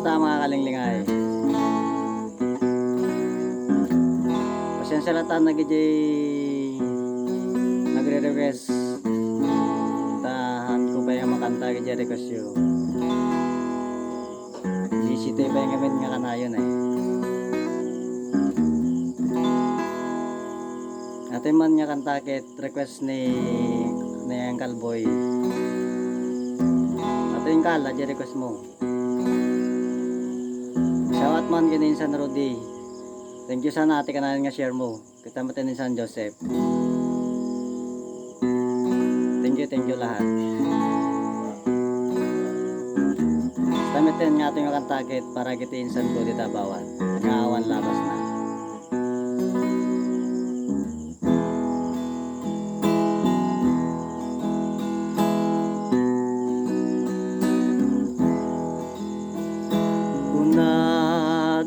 Kamusta mga kalinglingay? Pasensya na ta nagre-request. Tahan ko ba yung makanta gijay request yo. Busy tayo ba yung gamin nga kanayon eh. Ate man nga kanta ket request ni Uncle Boy. Ate yung kala gijay request mo. Shoutout man ginin San Rudy. Thank you sana ate kanayon nga share mo. Kita matin ni San Joseph. Thank you lahat. Tamitin nga ating makantakit para kitiin San Rudy Tabawan. Ngawan labas na.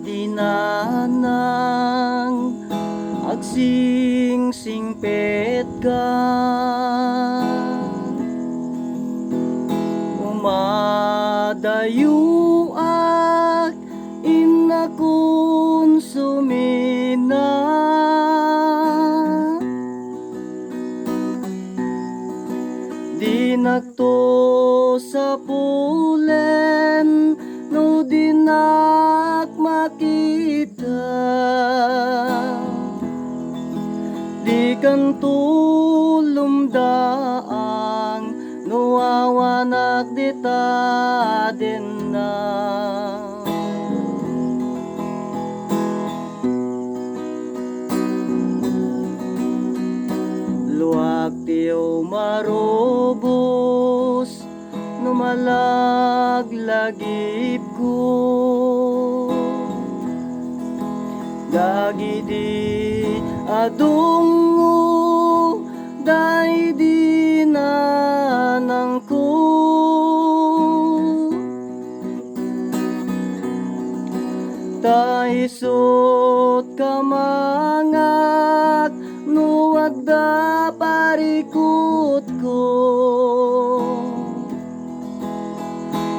Dinanang agsing singpet ka umadayo ak inakon sumina dinakto sa pulen no dinak makita di kan tulumdaang nuawanak dita din na luwag tiyo marubos numalaglagip ko dagidi adungo day dinanang ko taisot kamangat nuwadda parikot ko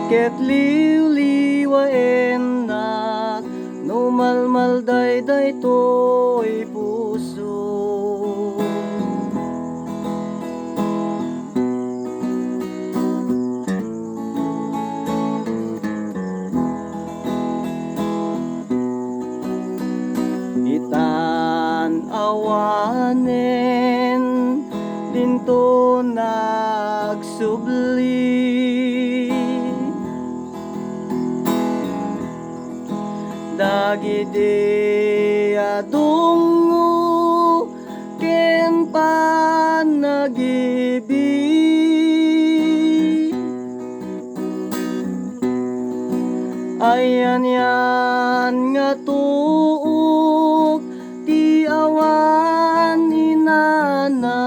ket liwliwaen na numalmal day to'y puso itan awanen dinto nagsubli dagidi adungo ken panagibi ayan yan nga tuok ti awan inana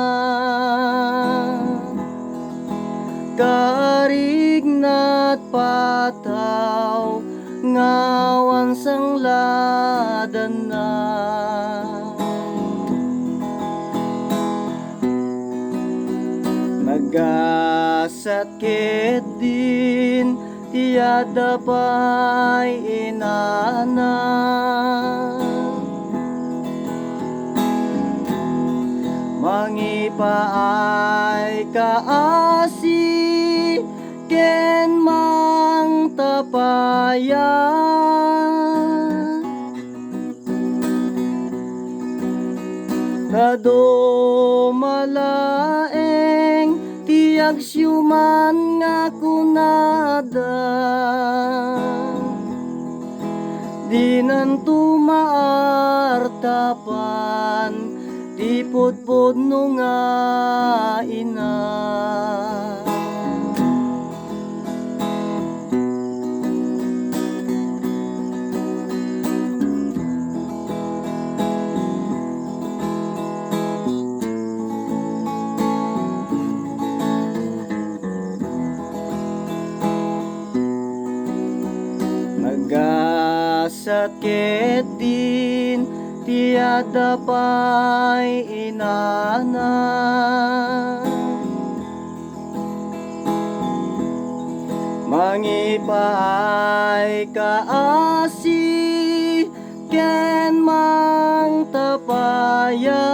karignat pataw ngawan sang ladan na nagasakit din tiada pa'y inana mangipaay kaasi ken mang tapaya kado malaeng tiag syuman nga kunada dinan tumaartapan di pudpud no nga ina nagasakit din tiada pa'y inana Mangipaay kaasi ken mang tapaya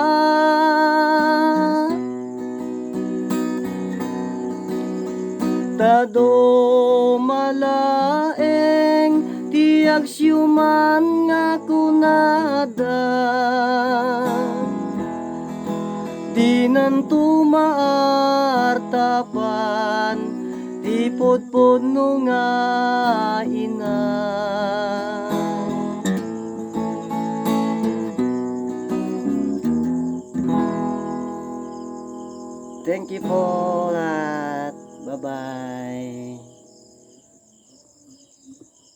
tado malaeng tiag siyuman nga kunada di nanto maartapan ti podpodno nga ina. Thank you po lahat. Bye-bye.